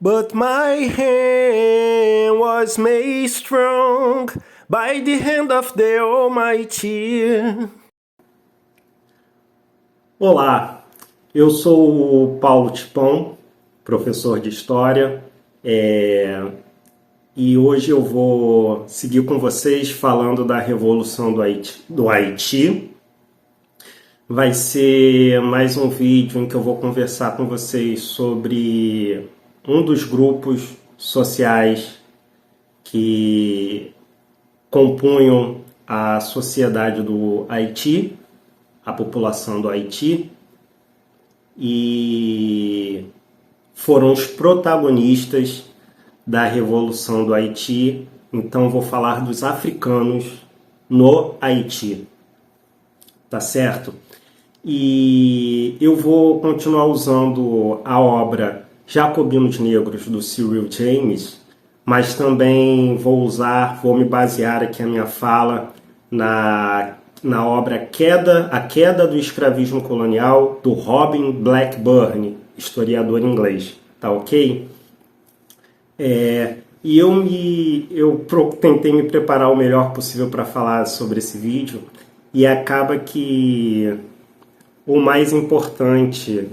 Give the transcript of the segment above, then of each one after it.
But my hand was made strong by the hand of the Almighty. Olá, eu sou o Paulo Tipão, professor de História, e hoje eu vou seguir com vocês falando da Revolução do Haiti. Vai ser mais um vídeo em que eu vou conversar com vocês sobre um dos grupos sociais que compunham a sociedade do Haiti, a população do Haiti, e foram os protagonistas da Revolução do Haiti. Então vou falar dos africanos no Haiti, tá certo? E eu vou continuar usando a obra Jacobinos Negros, do Cyril James, mas também vou me basear aqui a minha fala na obra A Queda do Escravismo Colonial, do Robin Blackburn, historiador inglês, tá ok? E eu tentei me preparar o melhor possível para falar sobre esse vídeo, e acaba que o mais importante,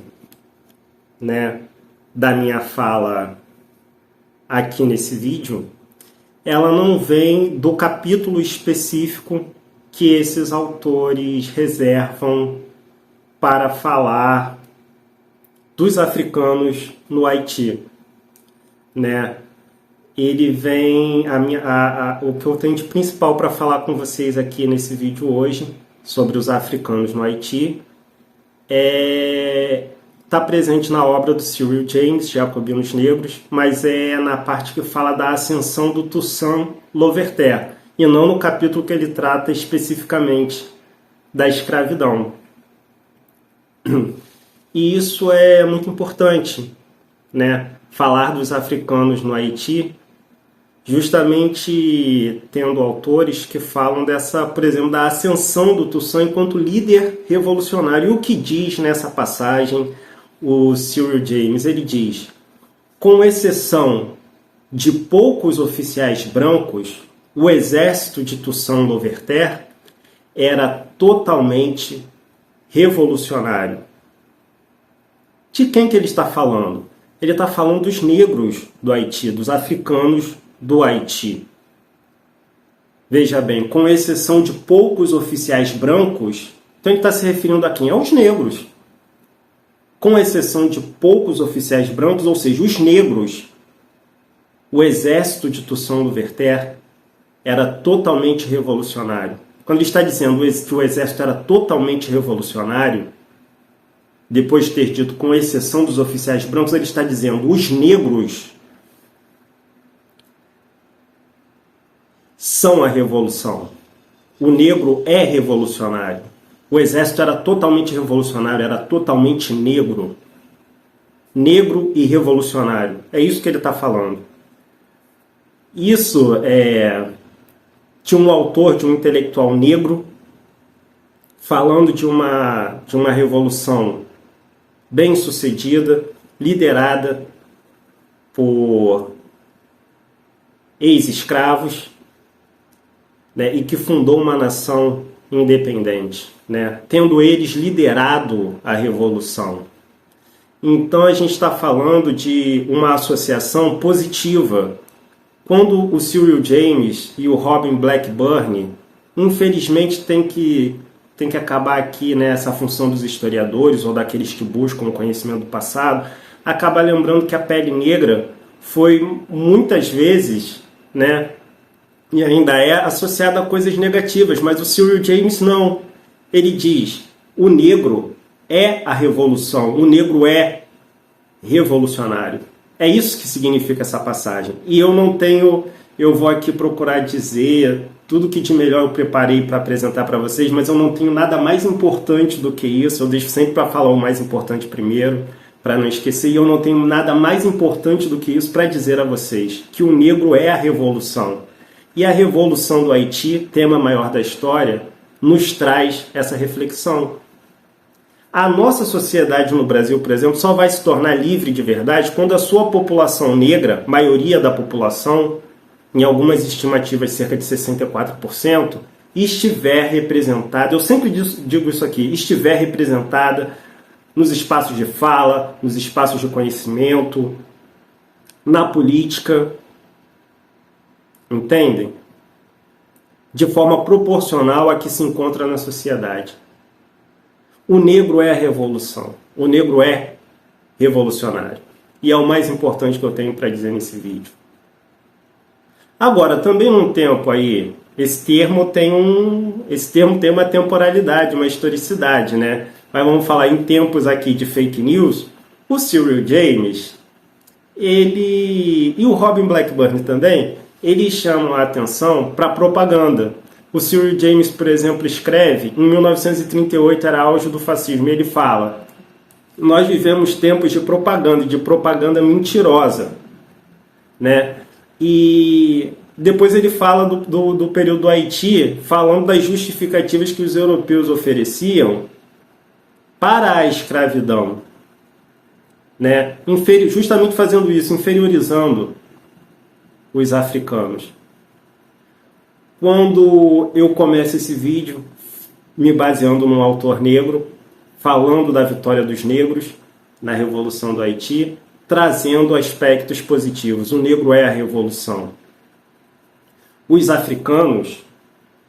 né, da minha fala aqui nesse vídeo, ela não vem do capítulo específico que esses autores reservam para falar dos africanos no Haiti, né? Ele vem o que eu tenho de principal para falar com vocês aqui nesse vídeo hoje sobre os africanos no Haiti está presente na obra do Cyril James, Jacobinos Negros, mas é na parte que fala da ascensão do Toussaint Louverture, e não no capítulo que ele trata especificamente da escravidão. E isso é muito importante, né? Falar dos africanos no Haiti, justamente tendo autores que falam por exemplo, da ascensão do Toussaint enquanto líder revolucionário. E o que diz nessa passagem o Cyril James? Ele diz: com exceção de poucos oficiais brancos, o exército de Toussaint Louverture era totalmente revolucionário. De quem que ele está falando? Ele está falando dos negros do Haiti, dos africanos do Haiti. Veja bem, com exceção de poucos oficiais brancos, então ele está se referindo a quem? Aos negros. Com exceção de poucos oficiais brancos, ou seja, os negros, o exército de Toussaint Louverture era totalmente revolucionário. Quando ele está dizendo que o exército era totalmente revolucionário, depois de ter dito com exceção dos oficiais brancos, ele está dizendo os negros são a revolução. O negro é revolucionário. O exército era totalmente revolucionário, era totalmente negro. Negro e revolucionário. É isso que ele está falando. Isso de um autor, de um intelectual negro, falando de uma revolução bem-sucedida, liderada por ex-escravos, né, e que fundou uma nação independente, né, tendo eles liderado a revolução. Então a gente está falando de uma associação positiva. Quando o Cyril James e o Robin Blackburn, infelizmente tem que acabar aqui, né, essa função dos historiadores ou daqueles que buscam o conhecimento do passado, acaba lembrando que a pele negra foi muitas vezes, né, e ainda é associada a coisas negativas, mas o Cyril James não. Ele diz: o negro é a revolução, o negro é revolucionário. É isso que significa essa passagem. E eu vou aqui procurar dizer tudo que de melhor eu preparei para apresentar para vocês, mas eu não tenho nada mais importante do que isso. Eu deixo sempre para falar o mais importante primeiro, para não esquecer, e eu não tenho nada mais importante do que isso para dizer a vocês, que o negro é a revolução. E a Revolução do Haiti, tema maior da história, nos traz essa reflexão. A nossa sociedade no Brasil, por exemplo, só vai se tornar livre de verdade quando a sua população negra, maioria da população, em algumas estimativas cerca de 64%, estiver representada, eu sempre digo isso aqui, estiver representada nos espaços de fala, nos espaços de conhecimento, na política, entendem? De forma proporcional a que se encontra na sociedade. O negro é a revolução, o negro é revolucionário. E é o mais importante que eu tenho para dizer nesse vídeo. Agora, também num tempo aí, esse termo tem uma temporalidade, uma historicidade, né? Mas vamos falar em tempos aqui de fake news. O Cyril James, e o Robin Blackburn também, eles chamam a atenção para propaganda. O Cyril James, por exemplo, escreve, em 1938 era auge do fascismo, ele fala: nós vivemos tempos de propaganda mentirosa, né? E depois ele fala do período do Haiti, falando das justificativas que os europeus ofereciam para a escravidão, né? Justamente fazendo isso, inferiorizando os africanos. Quando eu começo esse vídeo me baseando num autor negro, falando da vitória dos negros na Revolução do Haiti, trazendo aspectos positivos. O negro é a revolução. Os africanos,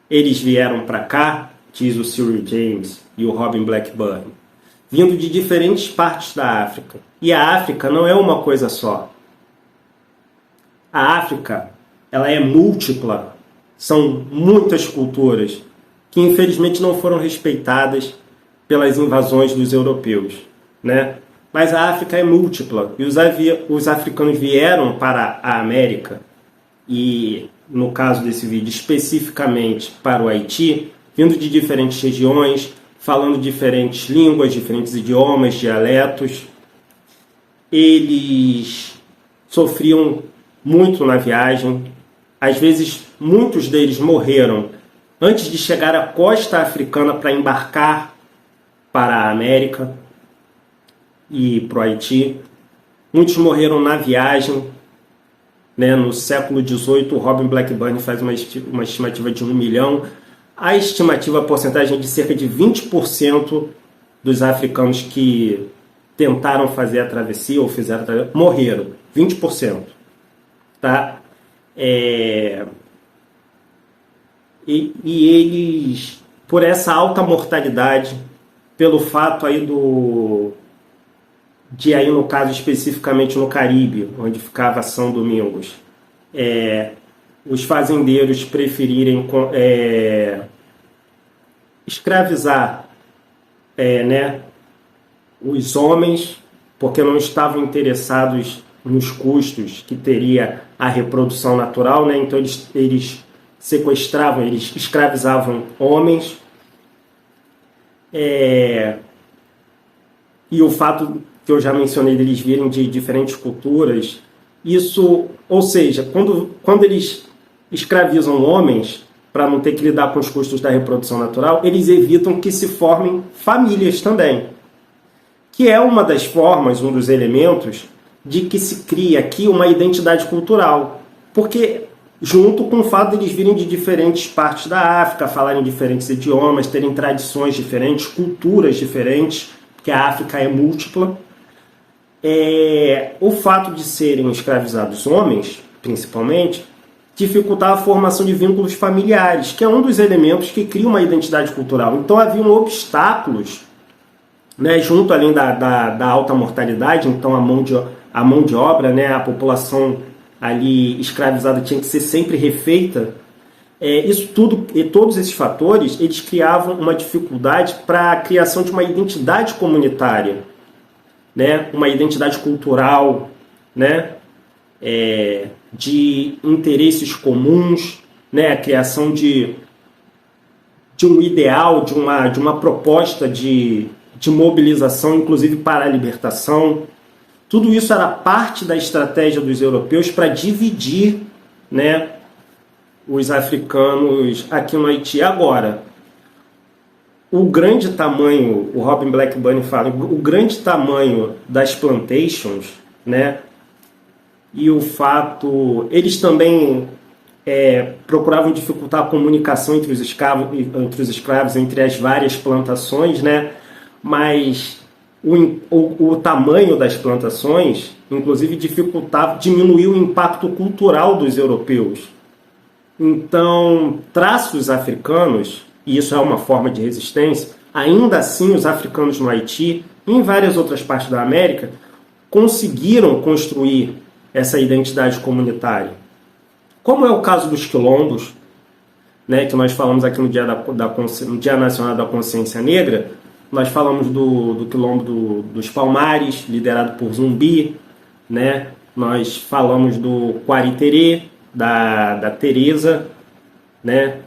eles vieram para cá, diz o Cyril James e o Robin Blackburn, vindo de diferentes partes da África. E a África não é uma coisa só. A África, ela é múltipla. São muitas culturas que infelizmente não foram respeitadas pelas invasões dos europeus, né? Mas a África é múltipla e os africanos vieram para a América e, no caso desse vídeo, especificamente para o Haiti, vindo de diferentes regiões, falando diferentes línguas, diferentes idiomas, dialetos. Eles sofriam muito na viagem. Às vezes, muitos deles morreram antes de chegar à costa africana para embarcar para a América e para o Haiti. Muitos morreram na viagem, né? No século XVIII, o Robin Blackburn faz uma estimativa de 1 milhão. A estimativa, a porcentagem de cerca de 20% dos africanos que tentaram fazer a travessia ou fizeram a travessia, morreram. 20%. Tá? E eles, por essa alta mortalidade, pelo fato aí de aí no caso especificamente no Caribe, onde ficava São Domingos, os fazendeiros preferirem escravizar né, os homens, porque não estavam interessados nos custos que teria a reprodução natural, né? Então eles sequestravam, eles escravizavam homens. E o fato que eu já mencionei deles virem de diferentes culturas, isso, ou seja, quando eles escravizam homens para não ter que lidar com os custos da reprodução natural, eles evitam que se formem famílias também, que é uma das formas, um dos elementos de que se cria aqui uma identidade cultural, porque junto com o fato de eles virem de diferentes partes da África, falarem diferentes idiomas, terem tradições diferentes, culturas diferentes, porque a África é múltipla, o fato de serem escravizados homens, principalmente, dificultar a formação de vínculos familiares, que é um dos elementos que cria uma identidade cultural. Então haviam obstáculos, né, junto além da alta mortalidade, então a mão de obra, né, a população ali escravizada tinha que ser sempre refeita. Isso tudo e todos esses fatores, eles criavam uma dificuldade para a criação de uma identidade comunitária, né, uma identidade cultural, né, de interesses comuns, né, a criação de um ideal, de uma proposta de mobilização, inclusive para a libertação. Tudo isso era parte da estratégia dos europeus para dividir, né, os africanos aqui no Haiti. Agora, o grande tamanho, o Robin Blackburn fala, o grande tamanho das plantations, né, e o fato, eles também procuravam dificultar a comunicação entre os escravos, entre as várias plantações, né, mas o tamanho das plantações, inclusive, diminuiu o impacto cultural dos europeus. Então, traços africanos, e isso é uma forma de resistência, ainda assim os africanos no Haiti e em várias outras partes da América conseguiram construir essa identidade comunitária. Como é o caso dos quilombos, né, que nós falamos aqui no no Dia Nacional da Consciência Negra, nós falamos do quilombo dos Palmares, liderado por Zumbi, né? Nós falamos do Quariterê, da Teresa, né?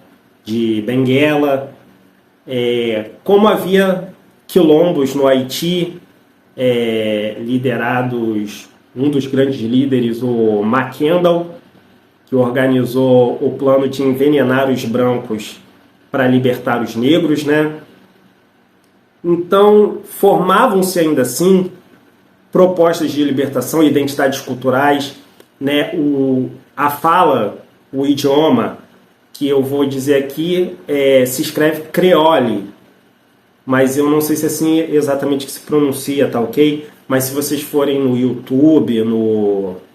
De Benguela. Como havia quilombos no Haiti, liderados, um dos grandes líderes, o Mackendaw, que organizou o plano de envenenar os brancos para libertar os negros, né? Então, formavam-se ainda assim propostas de libertação, identidades culturais, né? A fala, o idioma, que eu vou dizer aqui, se escreve creole, mas eu não sei se é assim exatamente que se pronuncia, tá ok? Mas se vocês forem no YouTube,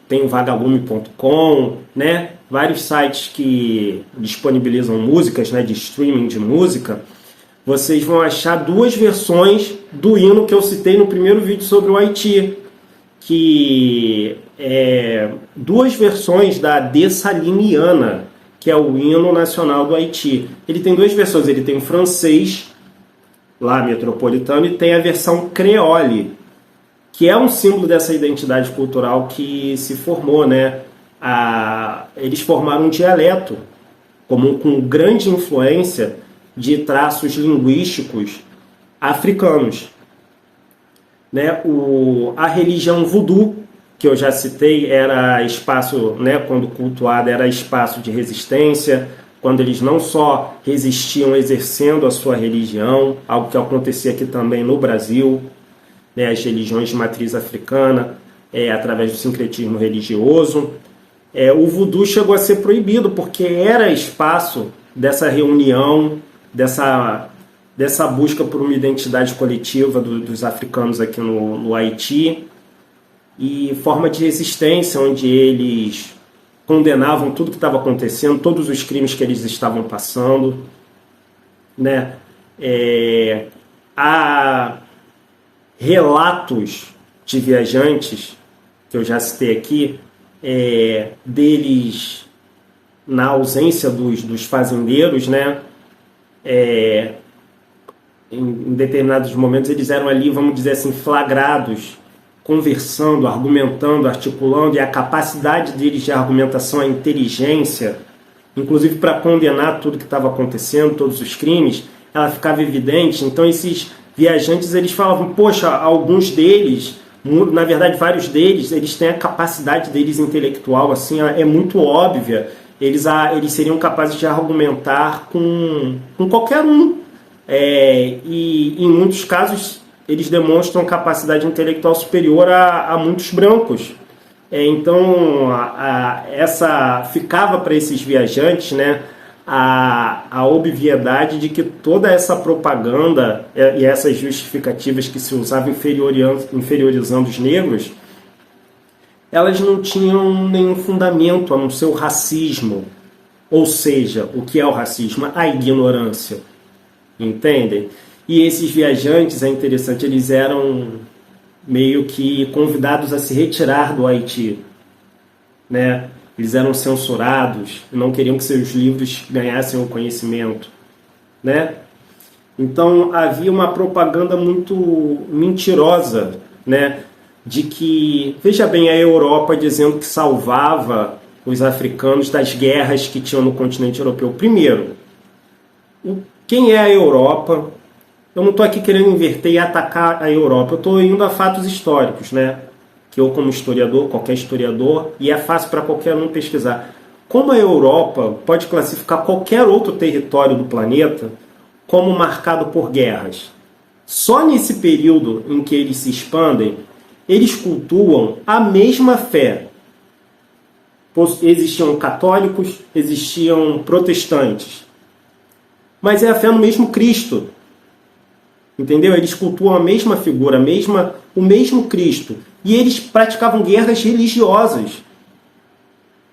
tem o vagalume.com, né? Vários sites que disponibilizam músicas, né? De streaming de música, vocês vão achar duas versões do hino que eu citei no primeiro vídeo sobre o Haiti, que duas versões da Dessaliniana, que é o hino nacional do Haiti. Ele tem duas versões, ele tem o francês, lá metropolitano, e tem a versão creole, que é um símbolo dessa identidade cultural que se formou, né? Eles formaram um dialeto com grande influência de traços linguísticos africanos, né? A religião voodoo, que eu já citei, era espaço, né, quando cultuada, era espaço de resistência, quando eles não só resistiam exercendo a sua religião, algo que acontecia aqui também no Brasil, né, as religiões de matriz africana, através do sincretismo religioso. O voodoo chegou a ser proibido, porque era espaço dessa reunião, dessa busca por uma identidade coletiva dos africanos aqui no Haiti, e forma de resistência, onde eles condenavam tudo que estava acontecendo, todos os crimes que eles estavam passando, né? Há relatos de viajantes, que eu já citei aqui, deles, na ausência dos fazendeiros, né? Em determinados momentos eles eram ali, vamos dizer assim, flagrados, conversando, argumentando, articulando, e a capacidade deles de argumentação, a inteligência, inclusive para condenar tudo que estava acontecendo, todos os crimes, ela ficava evidente. Então esses viajantes, eles falavam, poxa, alguns deles, na verdade vários deles, eles têm a capacidade deles intelectual, assim, é muito óbvia, eles seriam capazes de argumentar com qualquer um, e em muitos casos eles demonstram capacidade intelectual superior a muitos brancos. Então, ficava para esses viajantes, né, a obviedade de que toda essa propaganda e essas justificativas que se usavam inferiorizando os negros, elas não tinham nenhum fundamento a não ser o racismo. Ou seja, o que é o racismo? A ignorância. Entendem? E esses viajantes, é interessante, eles eram meio que convidados a se retirar do Haiti, né? Eles eram censurados, não queriam que seus livros ganhassem o conhecimento, né? Então havia uma propaganda muito mentirosa, né? De que, veja bem, a Europa dizendo que salvava os africanos das guerras que tinham no continente europeu. Primeiro, quem é a Europa? Eu não estou aqui querendo inverter e atacar a Europa, eu estou indo a fatos históricos, né? Que eu, como historiador, qualquer historiador, e é fácil para qualquer um pesquisar. Como a Europa pode classificar qualquer outro território do planeta como marcado por guerras. Só nesse período em que eles se expandem, eles cultuam a mesma fé. Existiam católicos, existiam protestantes. Mas é a fé no mesmo Cristo. Entendeu? Eles cultuam a mesma figura, o mesmo Cristo. E eles praticavam guerras religiosas.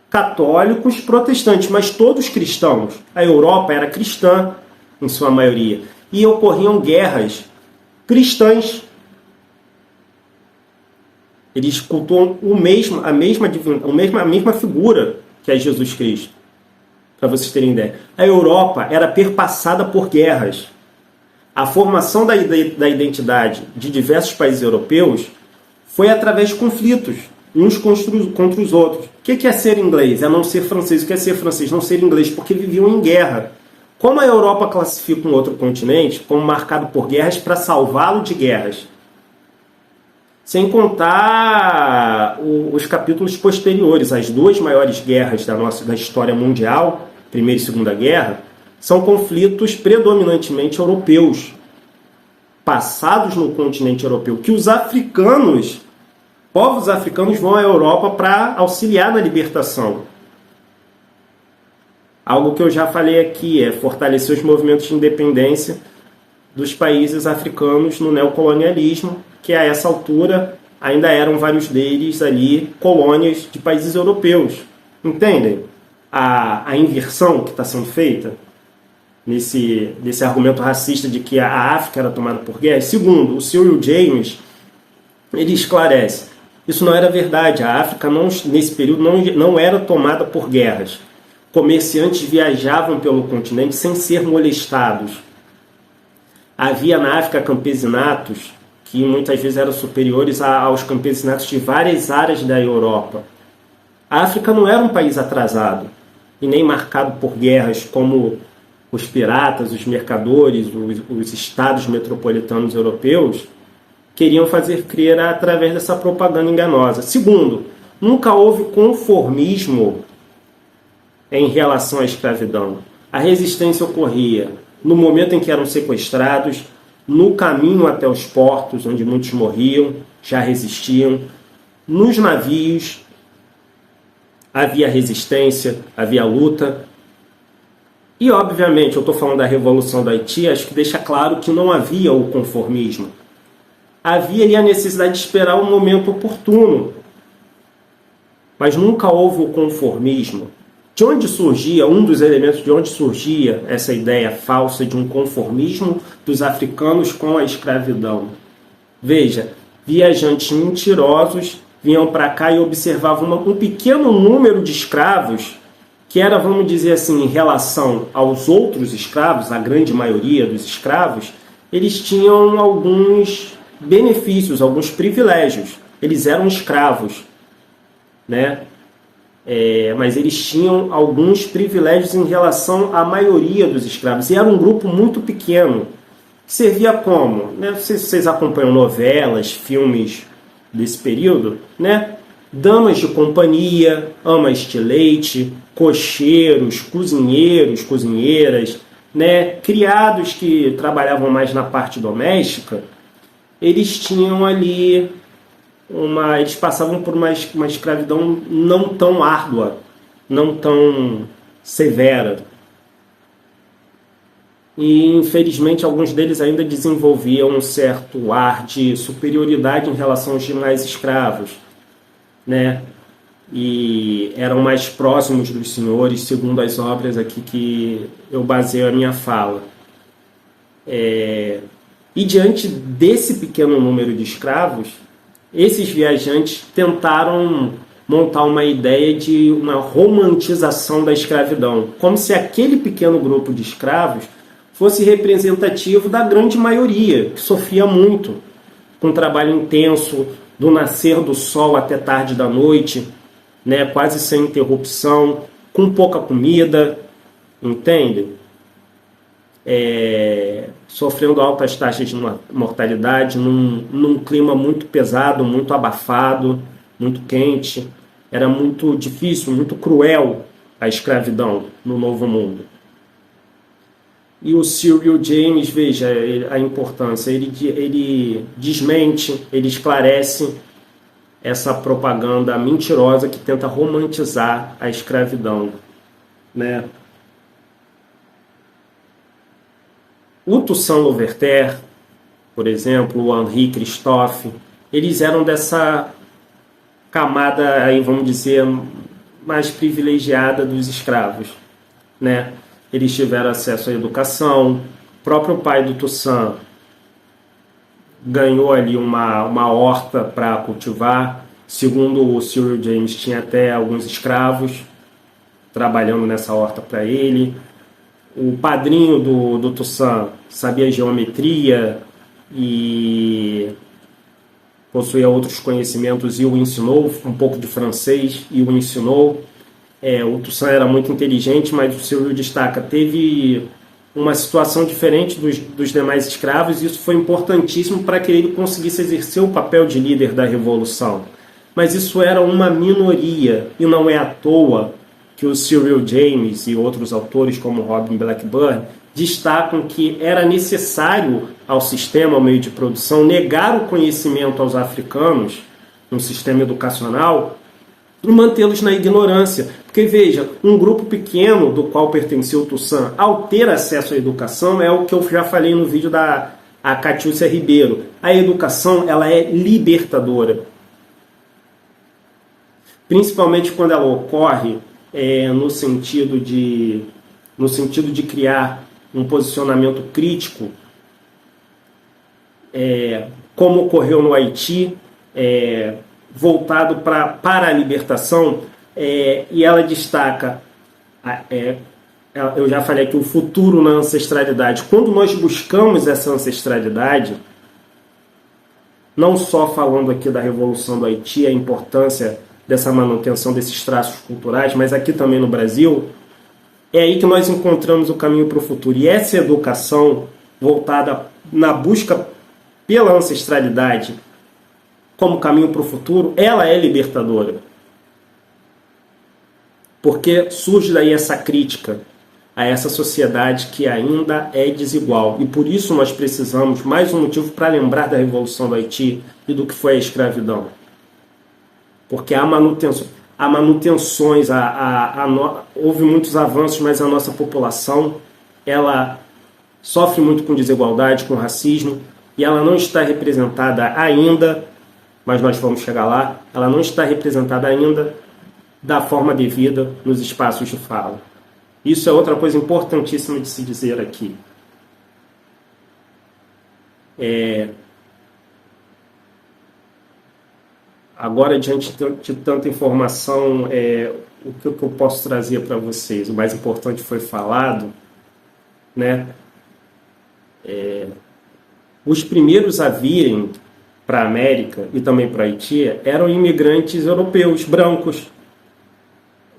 Católicos, protestantes, mas todos cristãos. A Europa era cristã, em sua maioria. E ocorriam guerras cristãs. Eles cultuam a mesma figura que é Jesus Cristo. Para vocês terem ideia. A Europa era perpassada por guerras. A formação da identidade de diversos países europeus foi através de conflitos, uns contra os outros. O que é ser inglês? É não ser francês. O que é ser francês? Não ser inglês, porque viviam em guerra. Como a Europa classifica um outro continente como marcado por guerras para salvá-lo de guerras? Sem contar os capítulos posteriores. As duas maiores guerras da história mundial, Primeira e Segunda Guerra, são conflitos predominantemente europeus, passados no continente europeu, que os povos africanos vão à Europa para auxiliar na libertação. Algo que eu já falei aqui é fortalecer os movimentos de independência dos países africanos no neocolonialismo, que a essa altura ainda eram vários deles ali colônias de países europeus. Entendem a inversão que está sendo feita nesse argumento racista de que a África era tomada por guerra? Segundo, o Cyril James, ele esclarece, isso não era verdade. A África, nesse período, não era tomada por guerras. Comerciantes viajavam pelo continente sem ser molestados. Havia na África campesinatos que muitas vezes eram superiores aos campesinatos de várias áreas da Europa. A África não era um país atrasado e nem marcado por guerras como os piratas, os mercadores, os estados metropolitanos europeus queriam fazer crer através dessa propaganda enganosa. Segundo, nunca houve conformismo em relação à escravidão. A resistência ocorria no momento em que eram sequestrados, no caminho até os portos, onde muitos morriam, já resistiam, nos navios, havia resistência, havia luta. E, obviamente, eu estou falando da Revolução do Haiti, acho que deixa claro que não havia o conformismo. Havia ali a necessidade de esperar o momento oportuno. Mas nunca houve o conformismo. De onde surgia, um dos elementos de onde surgia essa ideia falsa de um conformismo dos africanos com a escravidão? Veja, viajantes mentirosos vinham para cá e observavam um pequeno número de escravos que era, vamos dizer assim, em relação aos outros escravos, a grande maioria dos escravos, eles tinham alguns benefícios, alguns privilégios. Eles eram escravos, né? Mas eles tinham alguns privilégios em relação à maioria dos escravos. E era um grupo muito pequeno, que servia como? Né? Vocês acompanham novelas, filmes desse período, né? Damas de companhia, amas de leite, cocheiros, cozinheiros, cozinheiras, né? Criados que trabalhavam mais na parte doméstica, eles tinham ali eles passavam por uma escravidão não tão árdua, não tão severa. E, infelizmente, alguns deles ainda desenvolviam um certo ar de superioridade em relação aos demais escravos, né? E eram mais próximos dos senhores, segundo as obras aqui que eu baseio a minha fala. E diante desse pequeno número de escravos, esses viajantes tentaram montar uma ideia de uma romantização da escravidão, como se aquele pequeno grupo de escravos fosse representativo da grande maioria, que sofria muito, com trabalho intenso, do nascer do sol até tarde da noite, né, quase sem interrupção, com pouca comida, entende? Sofrendo altas taxas de mortalidade, num clima muito pesado, muito abafado, muito quente. Era muito difícil, muito cruel a escravidão no Novo Mundo. E o Cyril James, veja a importância, ele desmente, ele esclarece essa propaganda mentirosa que tenta romantizar a escravidão, né? O Toussaint Louverture, por exemplo, o Henri Christophe, eles eram dessa camada, aí vamos dizer, mais privilegiada dos escravos, né? Eles tiveram acesso à educação. O próprio pai do Toussaint ganhou ali uma horta para cultivar. Segundo o Cyril James, tinha até alguns escravos trabalhando nessa horta para ele. O padrinho do Toussaint sabia geometria e possuía outros conhecimentos e o ensinou, um pouco de francês e o ensinou. O Toussaint era muito inteligente, mas o Cyril destaca, teve uma situação diferente dos demais escravos, e isso foi importantíssimo para que ele conseguisse exercer o papel de líder da revolução. Mas isso era uma minoria, e não é à toa que o Cyril James e outros autores como Robin Blackburn destacam que era necessário ao sistema, ao meio de produção, negar o conhecimento aos africanos, no sistema educacional, e mantê-los na ignorância. Porque, veja, um grupo pequeno do qual pertencia o Toussaint, ao ter acesso à educação, é o que eu já falei no vídeo da Catiúcia Ribeiro. A educação, ela é libertadora. Principalmente quando ela ocorre no sentido de criar um posicionamento crítico, como ocorreu no Haiti, voltado para a libertação, e ela destaca, eu já falei aqui, o futuro na ancestralidade. Quando nós buscamos essa ancestralidade, não só falando aqui da Revolução do Haiti, a importância dessa manutenção desses traços culturais, mas aqui também no Brasil, é aí que nós encontramos o caminho para o futuro. E essa educação voltada na busca pela ancestralidade como caminho para o futuro, ela é libertadora. Porque surge daí essa crítica a essa sociedade que ainda é desigual. E por isso nós precisamos, mais um motivo para lembrar da Revolução do Haiti e do que foi a escravidão. Porque há manutenções, houve muitos avanços, mas a nossa população ela sofre muito com desigualdade, com racismo, e ela não está representada ainda, mas nós vamos chegar lá, ela não está representada ainda da forma devida nos espaços de fala. Isso é outra coisa importantíssima de se dizer aqui. Agora, diante de tanta informação, o que eu posso trazer para vocês? O mais importante foi falado, né? Os primeiros a virem para a América e também para Haiti eram imigrantes europeus, brancos.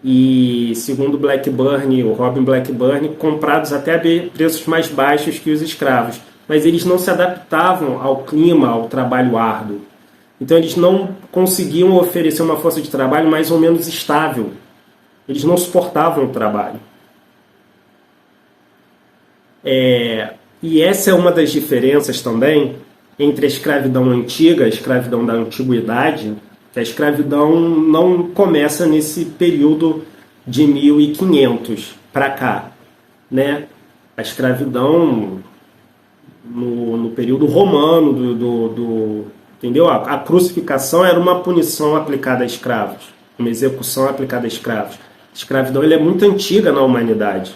E, segundo Blackburn, o Robin Blackburn, comprados até a preços mais baixos que os escravos. Mas eles não se adaptavam ao clima, ao trabalho árduo. Então eles não conseguiam oferecer uma força de trabalho mais ou menos estável. Eles não suportavam o trabalho. E essa é uma das diferenças também entre a escravidão antiga, a escravidão da antiguidade, que a escravidão não começa nesse período de 1500 para cá, né? A escravidão no período romano entendeu? A crucificação era uma punição aplicada a escravos, uma execução aplicada a escravos. A escravidão é muito antiga na humanidade.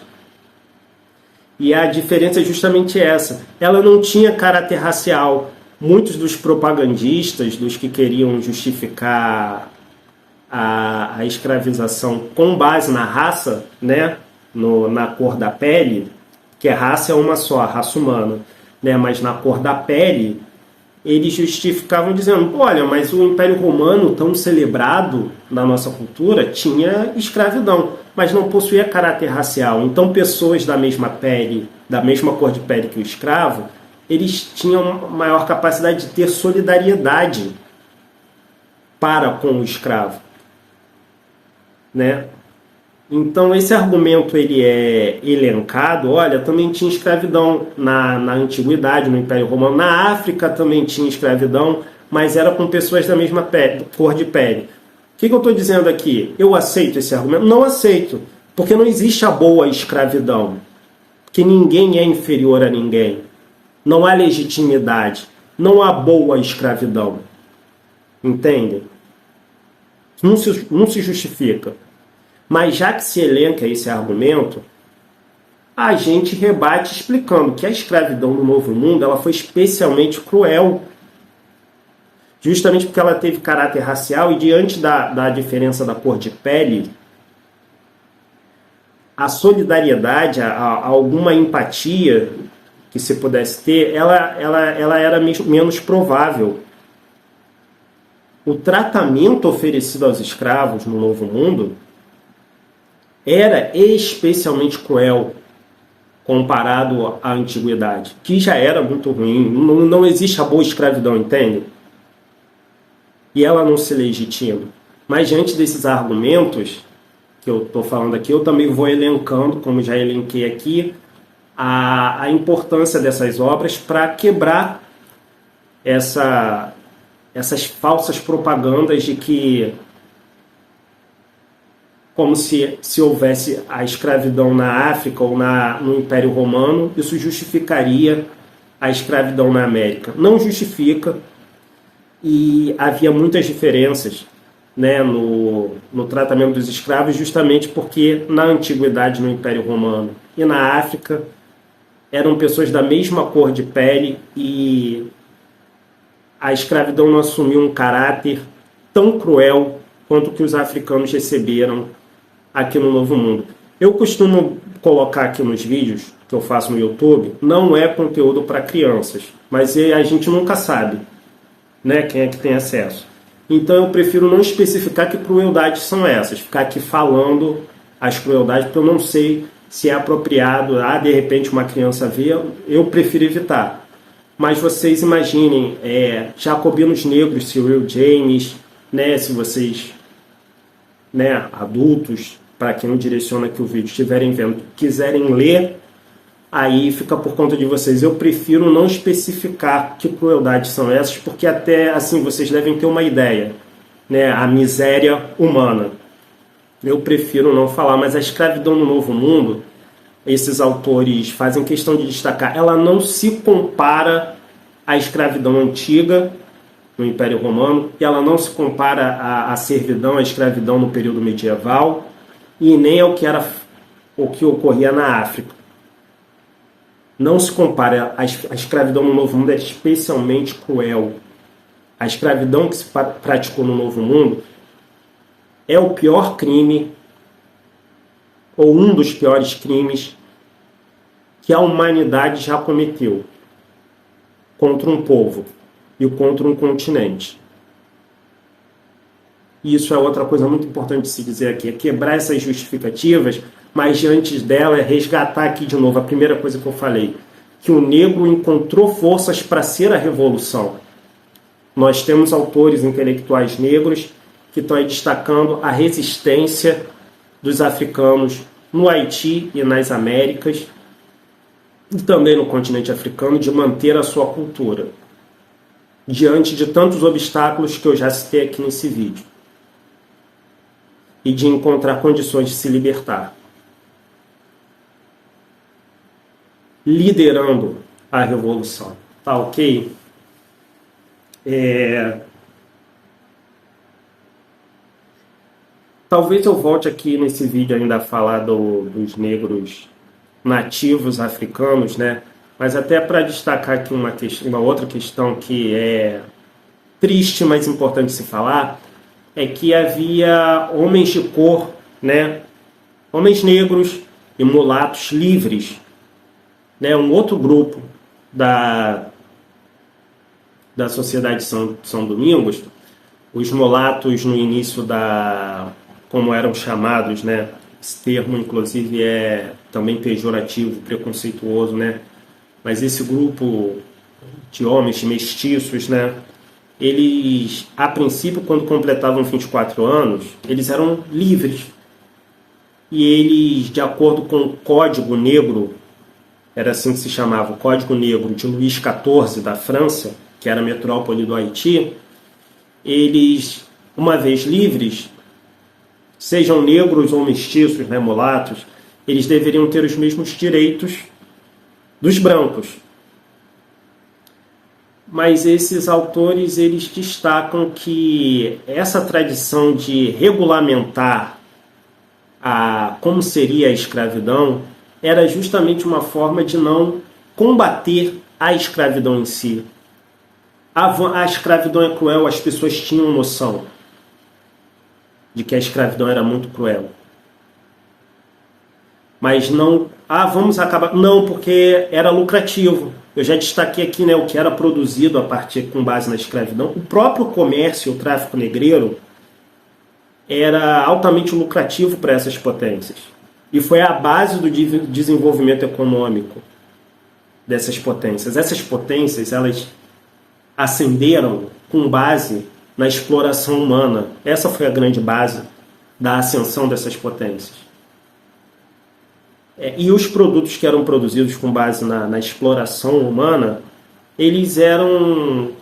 E a diferença é justamente essa. Ela não tinha caráter racial. Muitos dos propagandistas, dos que queriam justificar a escravização com base na raça, né? Na cor da pele, que a raça é uma só, a raça humana, né? Mas na cor da pele, eles justificavam dizendo, olha, mas o Império Romano, tão celebrado na nossa cultura, tinha escravidão, mas não possuía caráter racial. Então pessoas da mesma pele, da mesma cor de pele que o escravo, eles tinham maior capacidade de ter solidariedade para com o escravo, né? Então esse argumento ele é elencado, olha, também tinha escravidão na antiguidade, no Império Romano, na África também tinha escravidão, mas era com pessoas da mesma cor de pele. O que eu estou dizendo aqui? Eu aceito esse argumento? Não aceito, porque não existe a boa escravidão, que ninguém é inferior a ninguém, não há legitimidade, não há boa escravidão, entende? Não se justifica. Mas já que se elenca esse argumento, a gente rebate explicando que a escravidão no Novo Mundo ela foi especialmente cruel, justamente porque ela teve caráter racial e diante da diferença da cor de pele, a solidariedade, alguma empatia que se pudesse ter, ela era menos provável. O tratamento oferecido aos escravos no Novo Mundo era especialmente cruel comparado à antiguidade, que já era muito ruim. Não existe a boa escravidão, entende? E ela não se legitima. Mas diante desses argumentos que eu estou falando aqui, eu também vou elencando, como já elenquei aqui, a importância dessas obras para quebrar essas falsas propagandas de que como se houvesse a escravidão na África ou no Império Romano, isso justificaria a escravidão na América. Não justifica, e havia muitas diferenças, né, no tratamento dos escravos, justamente porque na Antiguidade, no Império Romano e na África, eram pessoas da mesma cor de pele e a escravidão não assumiu um caráter tão cruel quanto que os africanos receberam aqui no Novo Mundo. Eu costumo colocar aqui nos vídeos que eu faço no YouTube, não é conteúdo para crianças, mas a gente nunca sabe, né, quem é que tem acesso. Então eu prefiro não especificar que crueldades são essas, ficar aqui falando as crueldades, porque eu não sei se é apropriado, de repente uma criança vê, eu prefiro evitar. Mas vocês imaginem, jacobinos negros, Cyril James, né, se vocês, né, adultos, para quem não direciona aqui o vídeo, estiverem vendo, quiserem ler, aí fica por conta de vocês. Eu prefiro não especificar que crueldades são essas, porque até assim vocês devem ter uma ideia, né, a miséria humana. Eu prefiro não falar, mas a escravidão no Novo Mundo, esses autores fazem questão de destacar, ela não se compara à escravidão antiga no Império Romano, e ela não se compara à servidão, à escravidão no período medieval, e nem ao que ocorria na África. Não se compara. A escravidão no Novo Mundo é especialmente cruel. A escravidão que se praticou no Novo Mundo é o pior crime, ou um dos piores crimes, que a humanidade já cometeu contra um povo e contra um continente. E isso é outra coisa muito importante de se dizer aqui, é quebrar essas justificativas, mas diante dela é resgatar aqui de novo a primeira coisa que eu falei, que o negro encontrou forças para ser a revolução. Nós temos autores intelectuais negros que estão aí destacando a resistência dos africanos no Haiti e nas Américas, e também no continente africano, de manter a sua cultura, diante de tantos obstáculos que eu já citei aqui nesse vídeo, e de encontrar condições de se libertar. Liderando a revolução. Tá ok? Talvez eu volte aqui nesse vídeo ainda a falar dos negros nativos africanos, né? Mas até para destacar aqui uma outra questão que é triste, mas importante se falar, é que havia homens de cor, né? Homens negros e mulatos livres, né? Um outro grupo da Sociedade São Domingos, os mulatos no início como eram chamados, né? Esse termo, inclusive, é também pejorativo, preconceituoso, né? Mas esse grupo de homens mestiços, né? Eles, a princípio, quando completavam 24 anos, eles eram livres. e eles, de acordo com o Código Negro, era assim que se chamava, o Código Negro de Luís XIV da França, que era a metrópole do Haiti, eles, uma vez livres, sejam negros ou mestiços, né, mulatos, eles deveriam ter os mesmos direitos dos brancos. Mas esses autores, eles destacam que essa tradição de regulamentar como seria a escravidão era justamente uma forma de não combater a escravidão em si. A escravidão é cruel, as pessoas tinham noção de que a escravidão era muito cruel. Mas não, vamos acabar... Não, porque era lucrativo. Eu já destaquei aqui, né, o que era produzido a partir com base na escravidão. O próprio comércio, o tráfico negreiro, era altamente lucrativo para essas potências. E foi a base do desenvolvimento econômico dessas potências. Essas potências, elas ascenderam com base na exploração humana. Essa foi a grande base da ascensão dessas potências. E os produtos que eram produzidos com base na exploração humana, eles eram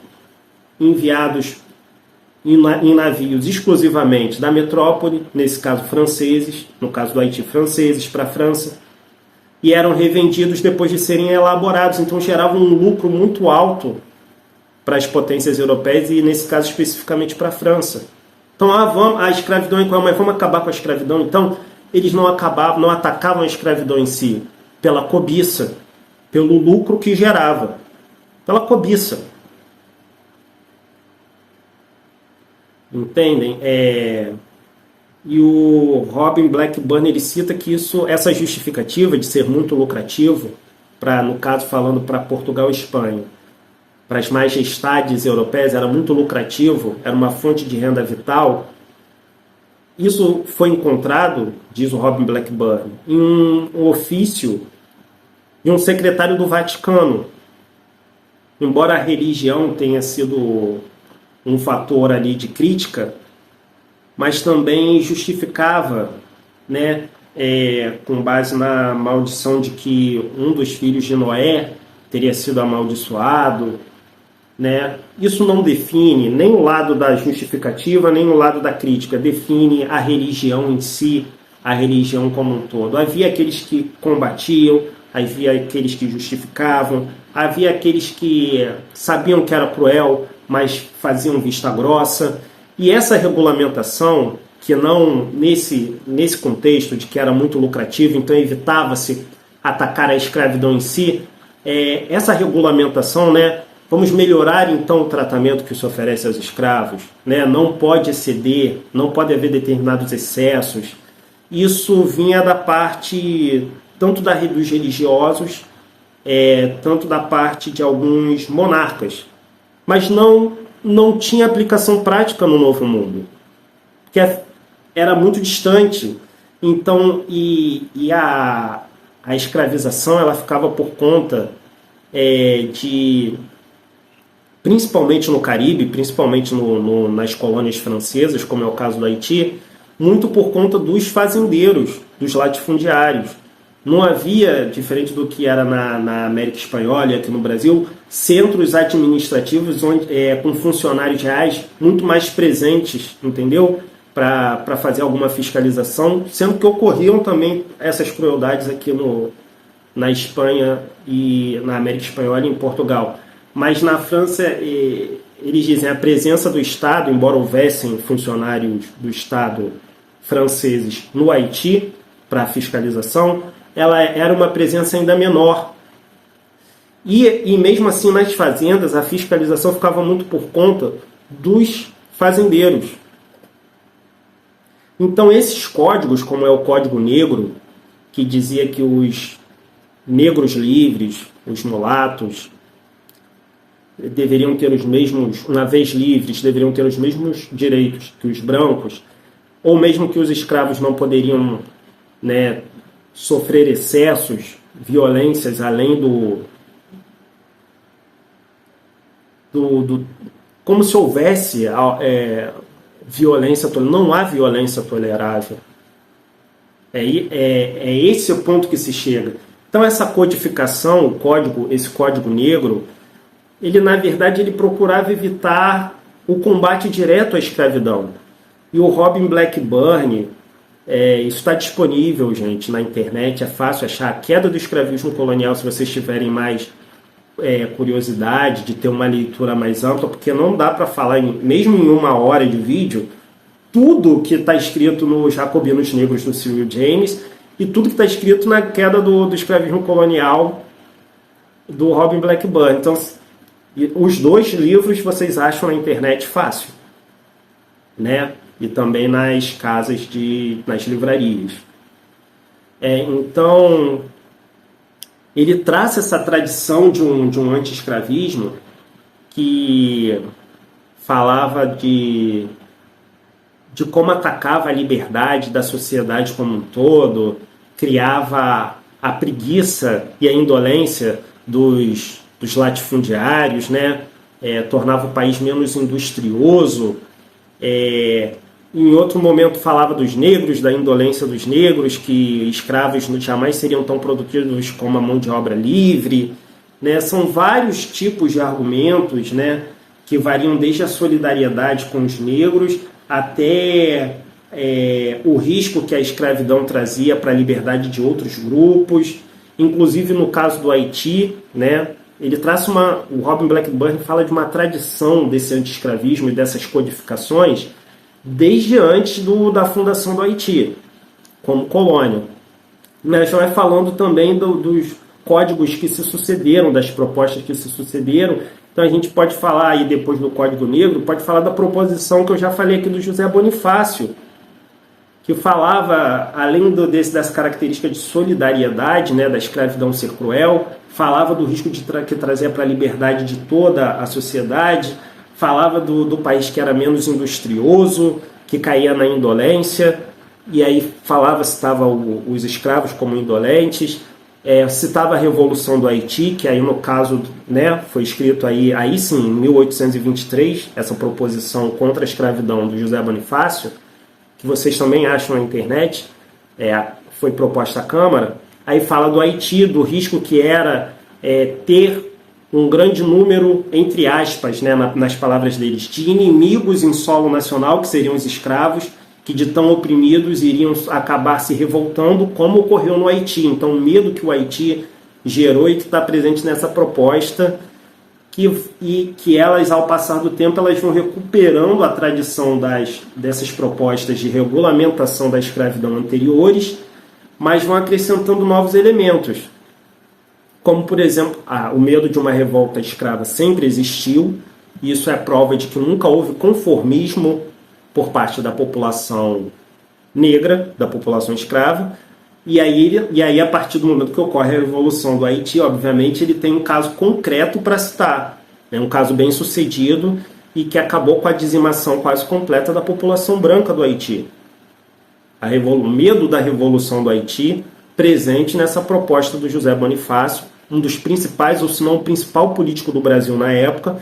enviados em navios exclusivamente da metrópole, nesse caso franceses, no caso do Haiti franceses, para a França, e eram revendidos depois de serem elaborados, então geravam um lucro muito alto para as potências europeias e, nesse caso, especificamente para a França. Então, a escravidão é igual, mas vamos acabar com a escravidão. Então, eles não atacavam a escravidão em si, pela cobiça, pelo lucro que gerava, pela cobiça. Entendem? E o Robin Blackburn, ele cita que essa justificativa de ser muito lucrativo, no caso falando para Portugal e Espanha, para as majestades europeias, era muito lucrativo, era uma fonte de renda vital. Isso foi encontrado, diz o Robin Blackburn, em um ofício de um secretário do Vaticano. Embora a religião tenha sido um fator ali de crítica, mas também justificava, né, com base na maldição de que um dos filhos de Noé teria sido amaldiçoado, né? Isso não define nem o lado da justificativa, nem o lado da crítica, define a religião em si, a religião como um todo. Havia aqueles que combatiam, havia aqueles que justificavam, havia aqueles que sabiam que era cruel, mas faziam vista grossa. E essa regulamentação, que não nesse contexto de que era muito lucrativo, então evitava-se atacar a escravidão em si, essa regulamentação, né, vamos melhorar então o tratamento que se oferece aos escravos, né? Não pode exceder, não pode haver determinados excessos. Isso vinha da parte tanto dos religiosos, tanto da parte de alguns monarcas, mas não tinha aplicação prática no Novo Mundo, porque era muito distante. Então, a escravização ela ficava por conta principalmente no Caribe, principalmente nas colônias francesas, como é o caso do Haiti, muito por conta dos fazendeiros, dos latifundiários. Não havia, diferente do que era na América Espanhola e aqui no Brasil, centros administrativos com funcionários reais muito mais presentes, entendeu? Para fazer alguma fiscalização, sendo que ocorriam também essas crueldades aqui na Espanha e na América Espanhola e em Portugal. Mas na França, eles dizem, a presença do Estado, embora houvessem funcionários do Estado franceses no Haiti para fiscalização, ela era uma presença ainda menor. E mesmo assim, nas fazendas, a fiscalização ficava muito por conta dos fazendeiros. Então, esses códigos, como é o Código Negro, que dizia que os negros livres, os mulatos, deveriam ter os mesmos, uma vez livres, deveriam ter os mesmos direitos que os brancos, ou mesmo que os escravos não poderiam, né, sofrer excessos, violências além como se houvesse violência, não há violência tolerável. É esse o ponto que se chega. Então essa codificação, esse código negro, ele na verdade ele procurava evitar o combate direto à escravidão. E o Robin Blackburn, isso está disponível, gente, na internet, é fácil achar. A Queda do Escravismo Colonial, se vocês tiverem mais curiosidade de ter uma leitura mais ampla, porque não dá para falar, mesmo em 1 hora de vídeo, tudo que está escrito nos Jacobinos Negros do Cyril James e tudo que está escrito na Queda do Escravismo Colonial do Robin Blackburn. Então, os 2 livros vocês acham na internet fácil, né? E também nas casas, nas livrarias. Então, ele traça essa tradição de um anti-escravismo que falava de como atacava a liberdade da sociedade como um todo, criava a preguiça e a indolência dos latifundiários, né? Tornava o país menos industrioso. Em outro momento falava dos negros, da indolência dos negros, que escravos jamais seriam tão produtivos como a mão de obra livre, né? São vários tipos de argumentos, né, que variam desde a solidariedade com os negros até o risco que a escravidão trazia para a liberdade de outros grupos. Inclusive no caso do Haiti, né, ele traça o Robin Blackburn fala de uma tradição desse anti-escravismo e dessas codificações desde antes da fundação do Haiti, como colônia. Mas já vai falando também dos códigos que se sucederam, das propostas que se sucederam. Então a gente pode falar aí, depois do Código Negro, pode falar da proposição que eu já falei aqui do José Bonifácio, que falava, além dessa característica de solidariedade, né, da escravidão ser cruel, falava do risco que trazia para a liberdade de toda a sociedade, falava do país que era menos industrioso, que caía na indolência, e aí citava os escravos como indolentes, citava a Revolução do Haiti, que aí no caso, né, foi escrito aí sim, em 1823, essa proposição contra a escravidão do José Bonifácio, que vocês também acham na internet, foi proposta à Câmara. Aí fala do Haiti, do risco que era ter um grande número, entre aspas, né, nas palavras deles, de inimigos em solo nacional, que seriam os escravos, que de tão oprimidos iriam acabar se revoltando, como ocorreu no Haiti. Então, o medo que o Haiti gerou e que está presente nessa proposta, que elas, ao passar do tempo, elas vão recuperando a tradição dessas propostas de regulamentação da escravidão anteriores, mas vão acrescentando novos elementos. Como, por exemplo, o medo de uma revolta escrava sempre existiu, e isso é prova de que nunca houve conformismo por parte da população negra, da população escrava, e aí a partir do momento que ocorre a Revolução do Haiti, obviamente, ele tem um caso concreto para citar, né? Um caso bem sucedido e que acabou com a dizimação quase completa da população branca do Haiti. O medo da Revolução do Haiti presente nessa proposta do José Bonifácio, um dos principais, ou se não o principal político do Brasil na época,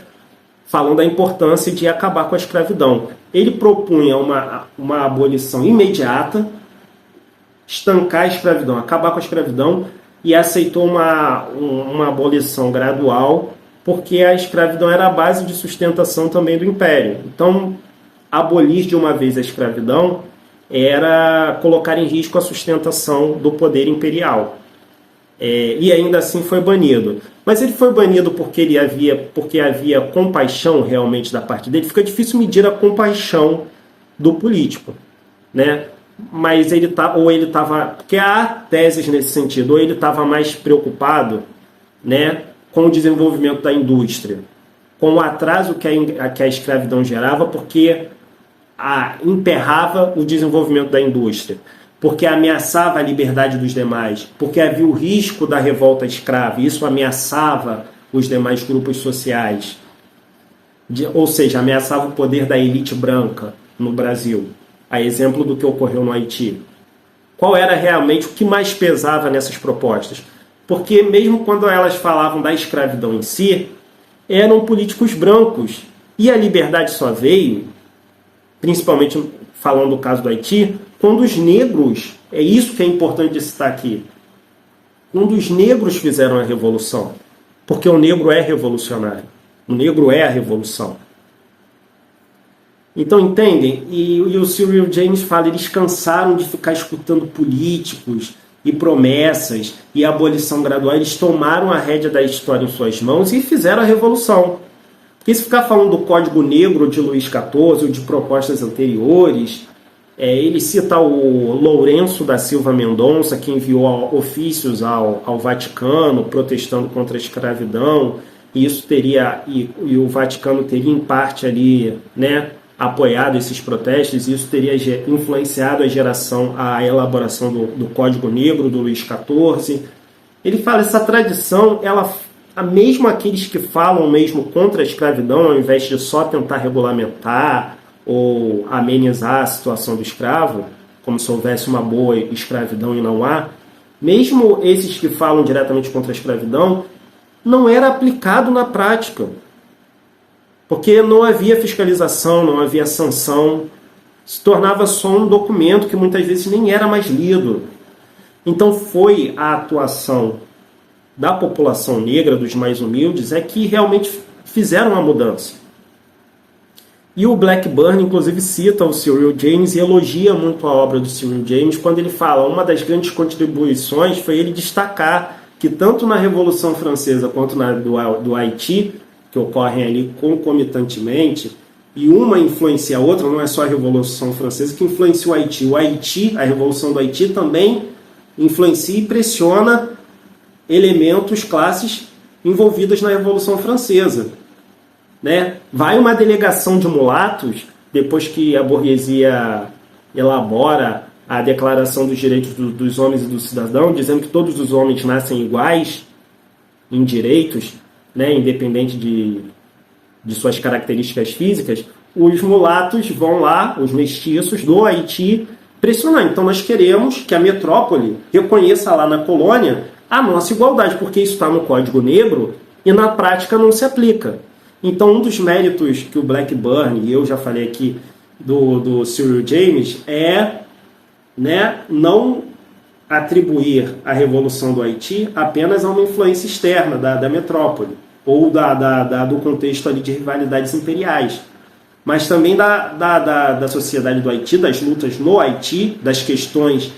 falando da importância de acabar com a escravidão. Ele propunha uma abolição imediata, estancar a escravidão, acabar com a escravidão, e aceitou uma abolição gradual, porque a escravidão era a base de sustentação também do Império. Então, abolir de uma vez a escravidão era colocar em risco a sustentação do poder imperial. E ainda assim foi banido. Mas ele foi banido porque havia compaixão realmente da parte dele. Fica difícil medir a compaixão do político, né? Mas porque há teses nesse sentido, ou ele estava mais preocupado, né, com o desenvolvimento da indústria, com o atraso que a escravidão gerava, porque emperrava o desenvolvimento da indústria, porque ameaçava a liberdade dos demais, porque havia o risco da revolta escrava, e isso ameaçava os demais grupos sociais, ou seja, ameaçava o poder da elite branca no Brasil, a exemplo do que ocorreu no Haiti. Qual era realmente o que mais pesava nessas propostas? Porque mesmo quando elas falavam da escravidão em si, eram políticos brancos, e a liberdade só veio, principalmente falando do caso do Haiti, quando os negros É isso que é importante de citar aqui. Quando os negros fizeram a revolução, porque o negro é revolucionário, o negro é a revolução. Então, entendem? E o Cyril James fala, eles cansaram de ficar escutando políticos e promessas e abolição gradual. Eles tomaram a rédea da história em suas mãos e fizeram a revolução. Porque se ficar falando do Código Negro de Luís XIV ou de propostas anteriores, ele cita o Lourenço da Silva Mendonça, que enviou ofícios ao Vaticano protestando contra a escravidão, e isso teria, e o Vaticano teria em parte ali, né, apoiado esses protestos, e isso teria influenciado a elaboração do Código Negro do Luís XIV. Ele fala, essa tradição, mesmo aqueles que falam mesmo contra a escravidão, ao invés de só tentar regulamentar ou amenizar a situação do escravo, como se houvesse uma boa escravidão e não há, mesmo esses que falam diretamente contra a escravidão, não era aplicado na prática. Porque não havia fiscalização, não havia sanção, se tornava só um documento que muitas vezes nem era mais lido. Então foi a atuação da população negra, dos mais humildes, que realmente fizeram a mudança. E o Blackburn, inclusive, cita o Cyril James e elogia muito a obra do Cyril James quando ele fala, uma das grandes contribuições foi ele destacar que tanto na Revolução Francesa quanto na do Haiti, que ocorrem ali concomitantemente, e uma influencia a outra, não é só a Revolução Francesa que influencia o Haiti. O Haiti, a Revolução do Haiti também influencia e pressiona elementos, classes envolvidas na Revolução Francesa. Né? Vai uma delegação de mulatos, depois que a burguesia elabora a Declaração dos Direitos dos Homens e do Cidadão, dizendo que todos os homens nascem iguais em direitos, né, independente de suas características físicas, os mulatos vão lá, os mestiços do Haiti, pressionar. Então nós queremos que a metrópole reconheça lá na colônia a nossa igualdade, porque isso está no Código Negro e na prática não se aplica. Então um dos méritos que o Blackburn, e eu já falei aqui do Cyril James, né, não atribuir a Revolução do Haiti apenas a uma influência externa da metrópole, ou do contexto ali de rivalidades imperiais, mas também da sociedade do Haiti, das lutas no Haiti, das questões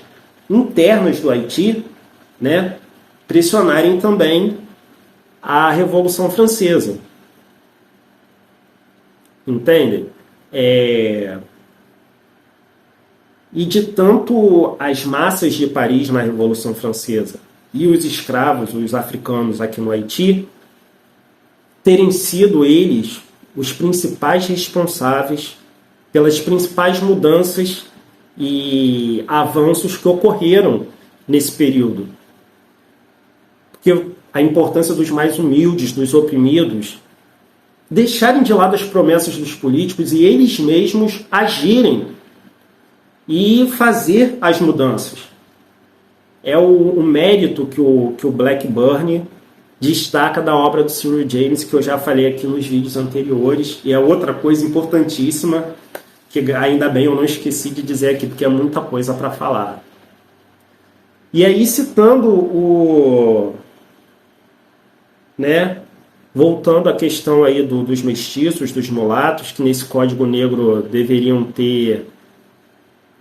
internas do Haiti, né, pressionarem também a Revolução Francesa. Entendem? E de tanto as massas de Paris na Revolução Francesa e os escravos, os africanos aqui no Haiti, terem sido eles os principais responsáveis pelas principais mudanças e avanços que ocorreram nesse período. Porque a importância dos mais humildes, dos oprimidos, deixarem de lado as promessas dos políticos e eles mesmos agirem e fazer as mudanças. É o mérito que o Blackburn destaca da obra do Cyril James, que eu já falei aqui nos vídeos anteriores, e é outra coisa importantíssima, que ainda bem eu não esqueci de dizer aqui, porque é muita coisa para falar. E aí, citando voltando à questão aí dos mestiços, dos mulatos, que nesse Código Negro deveriam ter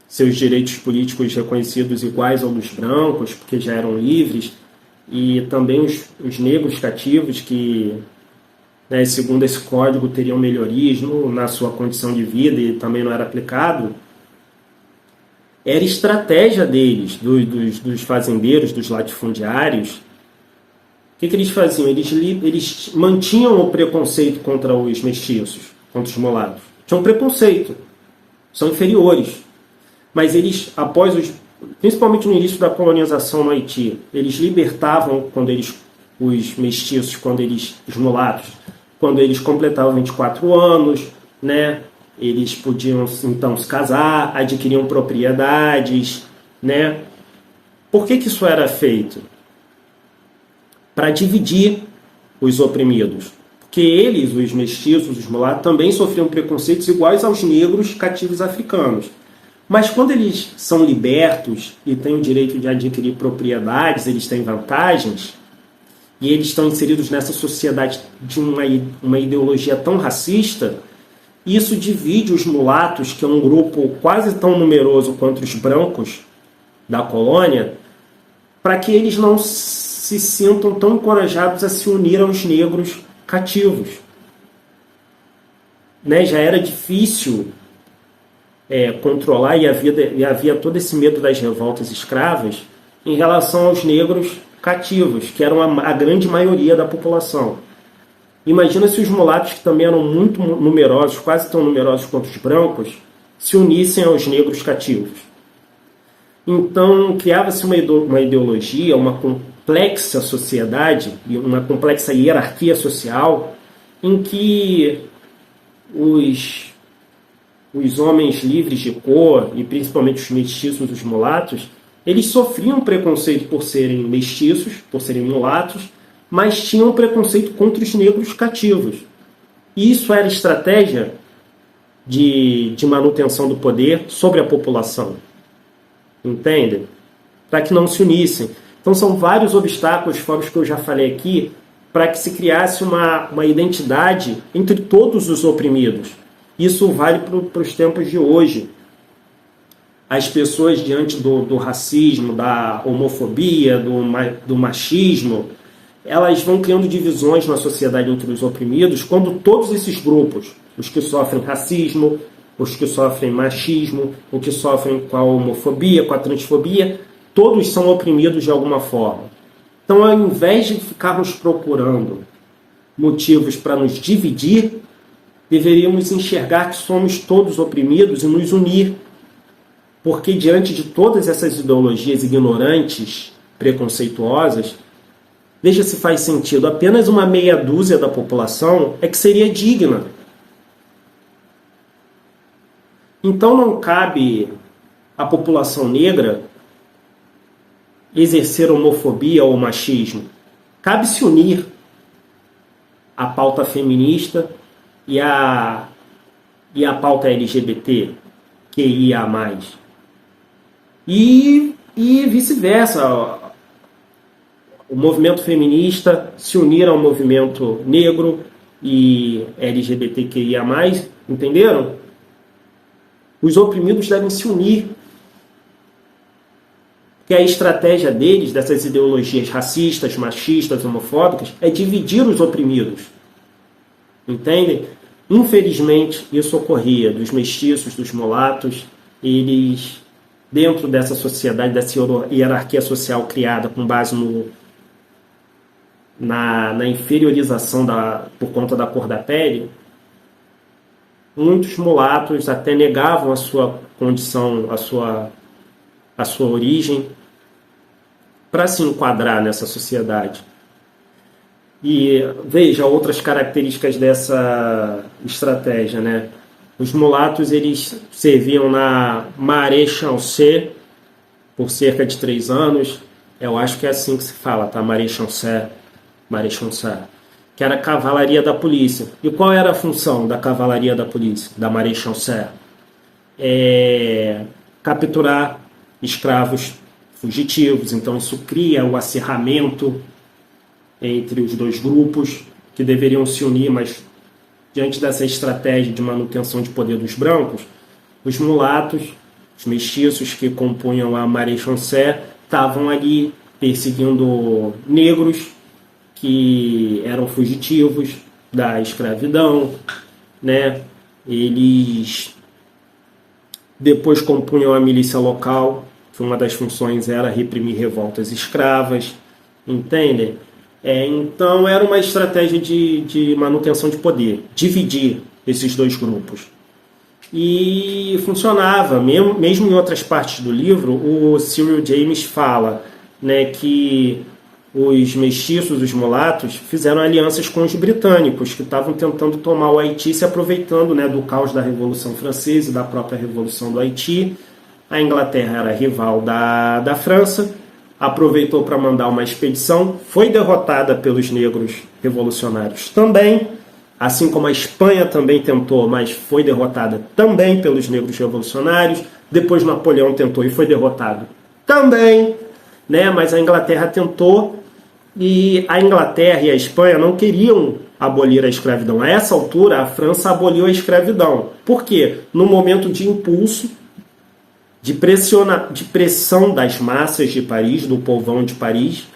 seus direitos políticos reconhecidos iguais aos dos brancos, porque já eram livres, e também os negros cativos que, né, segundo esse código, teriam melhorias na sua condição de vida e também não era aplicado. Era estratégia deles, dos fazendeiros, dos latifundiários. O que eles faziam? Eles mantinham o preconceito contra os mestiços, contra os mulatos. Tinham preconceito, são inferiores. Mas eles, principalmente no início da colonização no Haiti, eles libertavam os mestiços, os mulatos, quando eles completavam 24 anos, né? Eles podiam então se casar, adquiriam propriedades, né? Por que isso era feito? Para dividir os oprimidos. Porque eles, os mestiços, os mulatos, também sofriam preconceitos iguais aos negros cativos africanos. Mas quando eles são libertos e têm o direito de adquirir propriedades, eles têm vantagens, e eles estão inseridos nessa sociedade de uma ideologia tão racista, isso divide os mulatos, que é um grupo quase tão numeroso quanto os brancos da colônia, para que eles não se sintam tão encorajados a se unir aos negros cativos. Né? Já era difícil controlar, e havia todo esse medo das revoltas escravas em relação aos negros cativos, que eram a grande maioria da população. Imagina se os mulatos, que também eram muito numerosos, quase tão numerosos quanto os brancos, se unissem aos negros cativos. Então, criava-se uma ideologia, uma complexa sociedade, uma complexa hierarquia social, em que os homens livres de cor, e principalmente os mestiços, os mulatos, eles sofriam preconceito por serem mestiços, por serem mulatos, mas tinham preconceito contra os negros cativos. E isso era estratégia de manutenção do poder sobre a população. Entendem? Para que não se unissem. Então são vários obstáculos, fora os que eu já falei aqui, para que se criasse uma identidade entre todos os oprimidos. Isso vale para os tempos de hoje. As pessoas, diante do racismo, da homofobia, do machismo, elas vão criando divisões na sociedade entre os oprimidos, quando todos esses grupos, os que sofrem racismo, os que sofrem machismo, os que sofrem com a homofobia, com a transfobia, todos são oprimidos de alguma forma. Então, ao invés de ficarmos procurando motivos para nos dividir, deveríamos enxergar que somos todos oprimidos e nos unir. Porque diante de todas essas ideologias ignorantes, preconceituosas, veja se faz sentido, apenas uma meia dúzia da população é que seria digna. Então não cabe à população negra exercer homofobia ou machismo. Cabe se unir à pauta feminista e à pauta LGBT, QIA+. E vice-versa. O movimento feminista se unir ao movimento negro e LGBTQIA+, entenderam? Os oprimidos devem se unir. Porque a estratégia deles, dessas ideologias racistas, machistas, homofóbicas, é dividir os oprimidos. Entendem? Infelizmente, isso ocorria dos mestiços, dos mulatos. Eles, dentro dessa sociedade, dessa hierarquia social criada com base na inferiorização por conta da cor da pele, muitos mulatos até negavam a sua condição, a sua origem, para se enquadrar nessa sociedade. E veja outras características dessa estratégia, né? Os mulatos, eles serviam na Maréchaussée por cerca de 3 anos. Eu acho que é assim que se fala, tá? Maréchaussée, que era a cavalaria da polícia. E qual era a função da cavalaria da polícia, da Maréchaussée? Capturar escravos fugitivos. Então isso cria o acirramento entre os dois grupos, que deveriam se unir, mas diante dessa estratégia de manutenção de poder dos brancos, os mulatos, os mestiços que compunham a Maréchaussée, estavam ali perseguindo negros que eram fugitivos da escravidão, né? Eles depois compunham a milícia local, que uma das funções era reprimir revoltas escravas, entendem? Então era uma estratégia de manutenção de poder, dividir esses dois grupos. E funcionava, mesmo em outras partes do livro, o Cyril James fala, né, que os mestiços, os mulatos, fizeram alianças com os britânicos, que estavam tentando tomar o Haiti, se aproveitando, né, do caos da Revolução Francesa e da própria Revolução do Haiti. A Inglaterra era rival da França, aproveitou para mandar uma expedição, foi derrotada pelos negros revolucionários também. assim como a Espanha também tentou, mas foi derrotada também pelos negros revolucionários. Depois Napoleão tentou e foi derrotado também, né? Mas a Inglaterra tentou, e a Inglaterra e a Espanha não queriam abolir a escravidão. A essa altura, a França aboliu a escravidão. Por quê? No momento de impulso, de pressão das massas de Paris, do povão de Paris,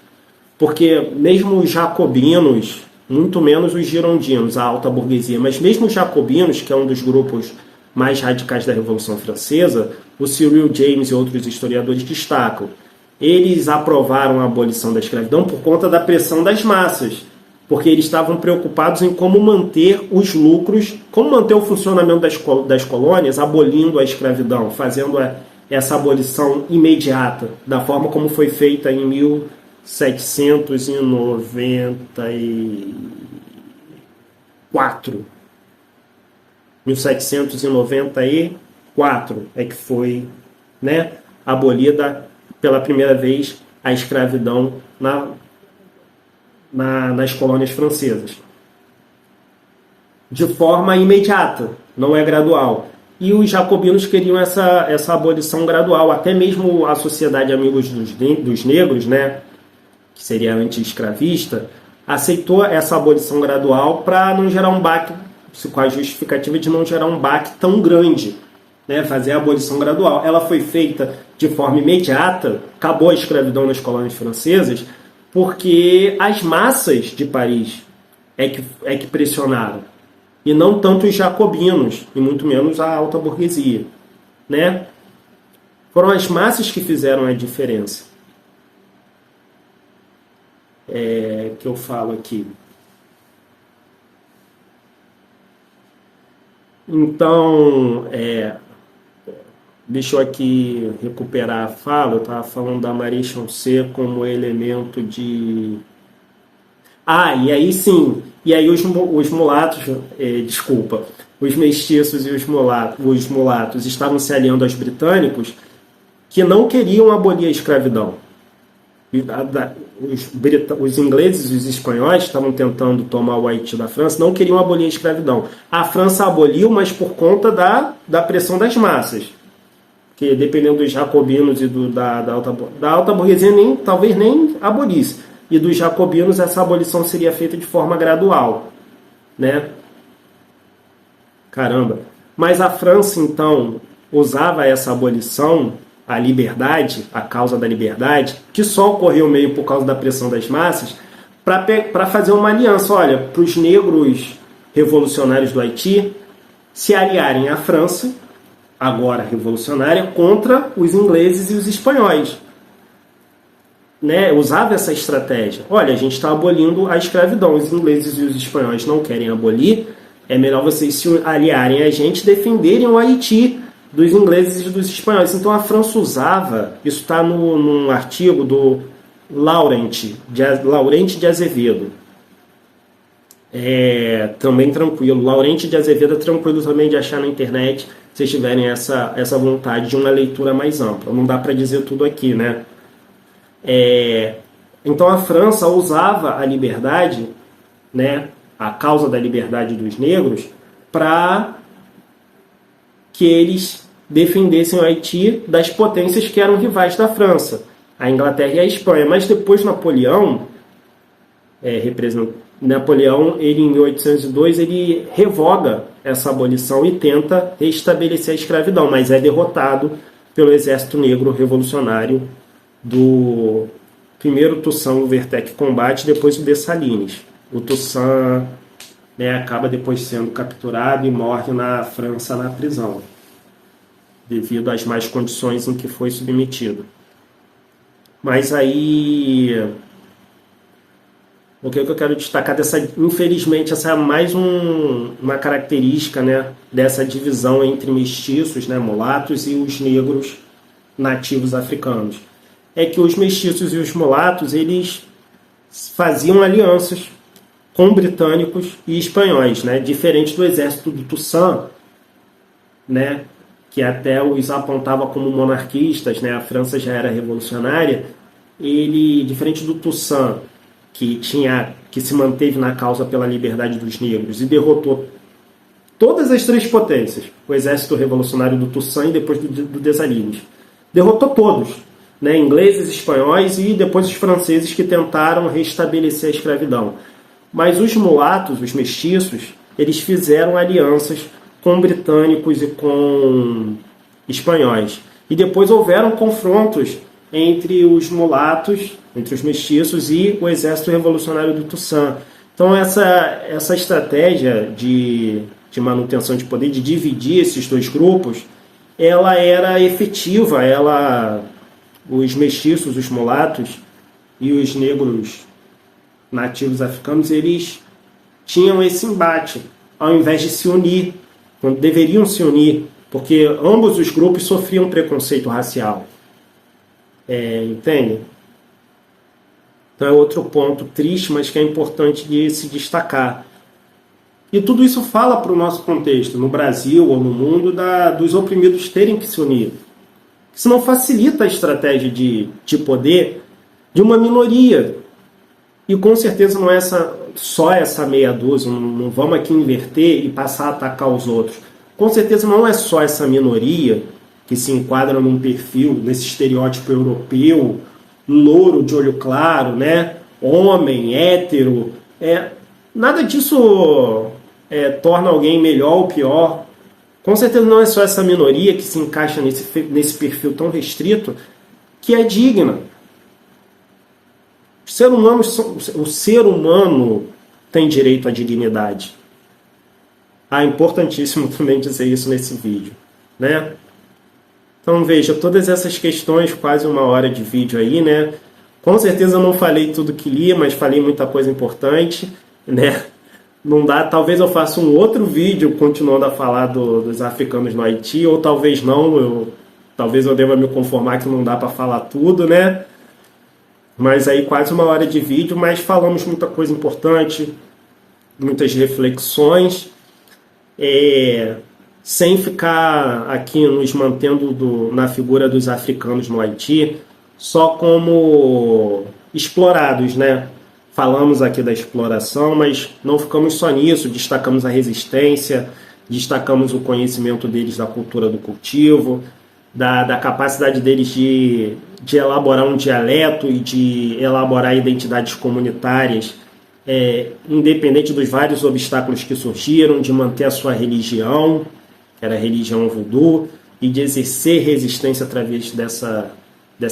porque mesmo os jacobinos, muito menos os girondinos, a alta burguesia, mas mesmo os jacobinos, que é um dos grupos mais radicais da Revolução Francesa, o Cyril James e outros historiadores destacam. Eles aprovaram a abolição da escravidão por conta da pressão das massas, porque eles estavam preocupados em como manter os lucros, como manter o funcionamento das colônias, abolindo a escravidão, fazendo essa abolição imediata, da forma como foi feita em 1794. 1794 é que foi, né, abolida pela primeira vez a escravidão nas colônias francesas. De forma imediata, não é gradual. E os jacobinos queriam essa abolição gradual. Até mesmo a Sociedade Amigos dos Negros, né, que seria anti-escravista, aceitou essa abolição gradual para não gerar um baque, com a justificativa de não gerar um baque tão grande, né, fazer a abolição gradual. Ela foi feita de forma imediata, acabou a escravidão nas colônias francesas, porque as massas de Paris é que pressionaram, e não tanto os jacobinos, e muito menos a alta burguesia, né? Foram as massas que fizeram a diferença. Que eu falo aqui. Então, deixa eu aqui recuperar a fala. Eu estava falando da Marie Chancet como elemento de... e aí sim, e aí os mulatos, os mestiços e os mulatos estavam se aliando aos britânicos, que não queriam abolir a escravidão. Os ingleses e os espanhóis estavam tentando tomar o Haiti da França, não queriam abolir a escravidão. A França aboliu, mas por conta da pressão das massas, que dependendo dos jacobinos e da alta burguesia, talvez nem abolisse. E dos jacobinos essa abolição seria feita de forma gradual, né? Caramba! Mas a França, então, usava essa abolição, a liberdade, a causa da liberdade, que só ocorreu meio por causa da pressão das massas, para fazer uma aliança. Olha, para os negros revolucionários do Haiti se aliarem à França, agora revolucionária, contra os ingleses e os espanhóis. Né, usava essa estratégia. Olha, a gente está abolindo a escravidão, os ingleses e os espanhóis não querem abolir, é melhor vocês se aliarem a gente, defenderem o Haiti dos ingleses e dos espanhóis. Então a França usava, isso está num artigo do Laurent de Azevedo, também tranquilo, Laurent de Azevedo é tranquilo também de achar na internet, se vocês tiverem essa vontade de uma leitura mais ampla. Não dá para dizer tudo aqui, né? Então a França usava a liberdade, né, a causa da liberdade dos negros, para que eles defendessem o Haiti das potências que eram rivais da França, a Inglaterra e a Espanha. Mas depois Napoleão, ele em 1802, ele revoga essa abolição e tenta restabelecer a escravidão, mas é derrotado pelo exército negro revolucionário do primeiro Toussaint Louverture combate, depois o Dessalines. O Toussaint, né, acaba depois sendo capturado e morre na França na prisão, devido às más condições em que foi submetido. Mas aí, o que eu quero destacar infelizmente, essa é mais uma característica, né, dessa divisão entre mestiços, né, mulatos, e os negros nativos africanos. É que os mestiços e os mulatos, eles faziam alianças com britânicos e espanhóis, né? Diferente do exército do Toussaint, né? Que até os apontava como monarquistas, né? A França já era revolucionária. Diferente do Toussaint, que tinha que se manteve na causa pela liberdade dos negros e derrotou todas as três potências, o exército revolucionário do Toussaint e depois do Dessalines. Derrotou todos, né, ingleses, espanhóis e depois os franceses que tentaram restabelecer a escravidão. Mas os mulatos, os mestiços, eles fizeram alianças com britânicos e com espanhóis. E depois houveram confrontos entre os mulatos, entre os mestiços e o exército revolucionário do Toussaint. Então essa estratégia de manutenção de poder, de dividir esses dois grupos, ela era efetiva. Os mestiços, os mulatos e os negros nativos africanos, eles tinham esse embate, ao invés de se unir, quando deveriam se unir, porque ambos os grupos sofriam preconceito racial. Entende? Então é outro ponto triste, mas que é importante de se destacar. E tudo isso fala para o nosso contexto, no Brasil ou no mundo, dos oprimidos terem que se unir. Isso não facilita a estratégia de poder de uma minoria. E com certeza não é só essa meia dúzia, não vamos aqui inverter e passar a atacar os outros. Com certeza não é só essa minoria que se enquadra num perfil, nesse estereótipo europeu, louro de olho claro, né? Homem, hétero. Nada disso torna alguém melhor ou pior. Com certeza não é só essa minoria que se encaixa nesse perfil tão restrito que é digna. O ser humano tem direito à dignidade. É importantíssimo também dizer isso nesse vídeo, né? Então veja, todas essas questões, quase uma hora de vídeo aí, né? Com certeza eu não falei tudo que li, mas falei muita coisa importante, né? Não dá, talvez eu faça um outro vídeo continuando a falar dos africanos no Haiti, ou talvez não, talvez eu deva me conformar que não dá para falar tudo, né? Mas aí quase uma hora de vídeo, mas falamos muita coisa importante, muitas reflexões, sem ficar aqui nos mantendo na figura dos africanos no Haiti, só como explorados, né? Falamos aqui da exploração, mas não ficamos só nisso, destacamos a resistência, destacamos o conhecimento deles da cultura do cultivo, da capacidade deles de elaborar um dialeto e de elaborar identidades comunitárias, independente dos vários obstáculos que surgiram, de manter a sua religião, que era a religião voodoo, e de exercer resistência através dessa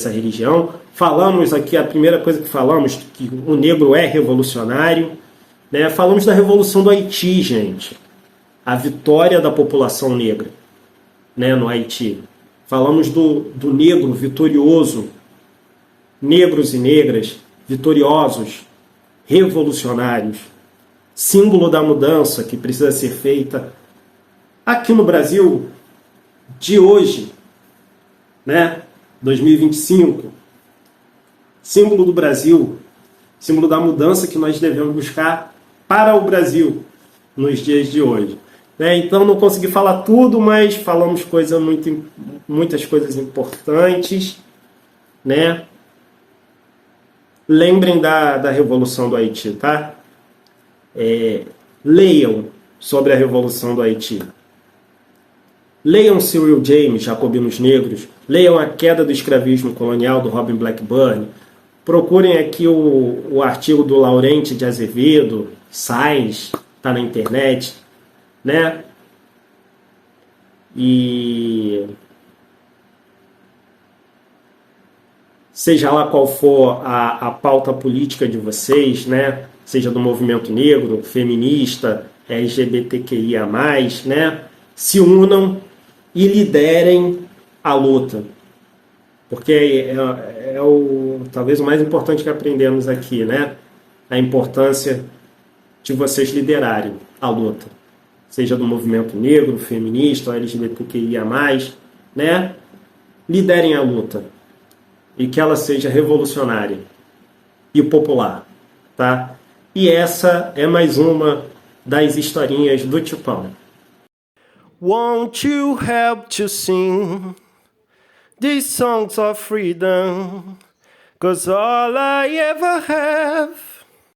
religião. Falamos aqui, a primeira coisa que falamos, que o negro é revolucionário, né? Falamos da Revolução do Haiti, gente. A vitória da população negra, né, no Haiti. Falamos do negro vitorioso, negros e negras vitoriosos, revolucionários, símbolo da mudança que precisa ser feita aqui no Brasil de hoje, né? 2025, símbolo do Brasil, símbolo da mudança que nós devemos buscar para o Brasil nos dias de hoje. Então não consegui falar tudo, mas falamos muitas coisas importantes, né? Lembrem da Revolução do Haiti, tá? Leiam sobre a Revolução do Haiti. Leiam Cyril James, Jacobinos Negros. Leiam A Queda do Escravismo Colonial, do Robin Blackburn. Procurem aqui o artigo do Laurente de Azevedo, Sainz, está na internet, né? E seja lá qual for a pauta política de vocês, né? Seja do movimento negro, feminista, LGBTQIA+, né? Se unam e liderem a luta. Porque talvez o mais importante que aprendemos aqui, né? A importância de vocês liderarem a luta. Seja do movimento negro, feminista, LGBTQIA+, né? Liderem a luta. E que ela seja revolucionária e popular, tá? E essa é mais uma das historinhas do Tupão. Won't you help to sing these songs of freedom? 'Cause all I ever have